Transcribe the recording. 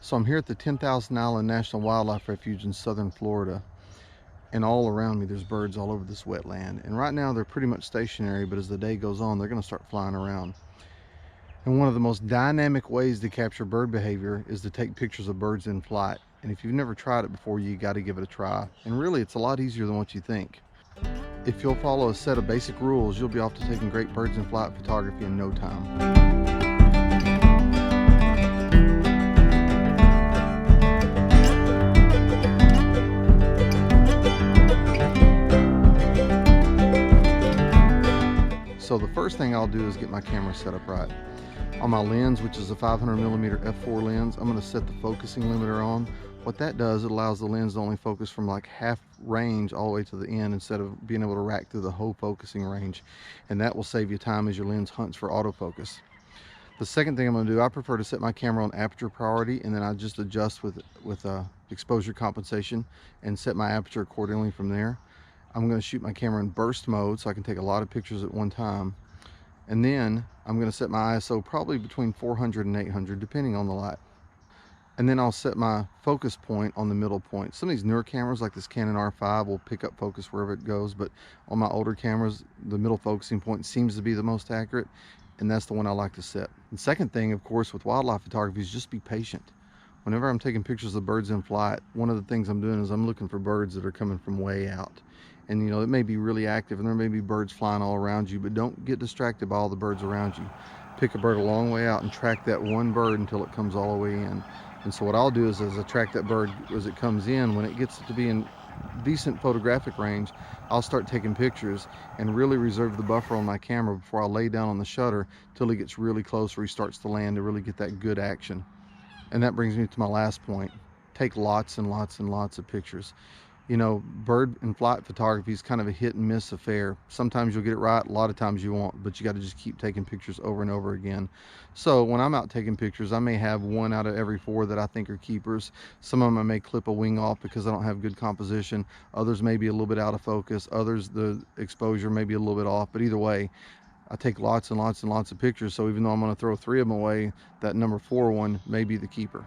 So I'm here at the 10,000 Island National Wildlife Refuge in southern Florida, and all around me there's birds all over this wetland. And right now they're pretty much stationary, but as the day goes on they're going to start flying around. And one of the most dynamic ways to capture bird behavior is to take pictures of birds in flight. And if you've never tried it before, you got to give it a try. And really, it's a lot easier than what you think. If you'll follow a set of basic rules, you'll be off to taking great birds in flight photography in no time. So the first thing I'll do is get my camera set up right. On my lens, which is a 500mm f4 lens, I'm going to set the focusing limiter on. What that does, it allows the lens to only focus from like half range all the way to the end instead of being able to rack through the whole focusing range. And that will save you time as your lens hunts for autofocus. The second thing I'm going to do, I prefer to set my camera on aperture priority, and then I just adjust with exposure compensation and set my aperture accordingly from there. I'm going to shoot my camera in burst mode so I can take a lot of pictures at one time. And then I'm going to set my ISO probably between 400 and 800 depending on the light. And then I'll set my focus point on the middle point. Some of these newer cameras like this Canon R5 will pick up focus wherever it goes, but on my older cameras the middle focusing point seems to be the most accurate, and that's the one I like to set. The second thing, of course, with wildlife photography is just be patient. Whenever I'm taking pictures of birds in flight, one of the things I'm doing is I'm looking for birds that are coming from way out. And you know, it may be really active and there may be birds flying all around you, but don't get distracted by all the birds around you. Pick a bird a long way out and track that one bird until it comes all the way in. And so what I'll do is as I track that bird as it comes in, when it gets to be in decent photographic range, I'll start taking pictures and really reserve the buffer on my camera before I lay down on the shutter till he gets really close or he starts to land to really get that good action. And that brings me to my last point. Take lots and lots and lots of pictures. You know, bird and flight photography is kind of a hit and miss affair. Sometimes you'll get it right, a lot of times you won't, but you got to just keep taking pictures over and over again. So when I'm out taking pictures, I may have one out of every four that I think are keepers. Some of them I may clip a wing off because I don't have good composition. Others may be a little bit out of focus. Others, the exposure may be a little bit off, but either way, I take lots and lots and lots of pictures. So even though I'm going to throw 3 of them away, that number 4 one may be the keeper.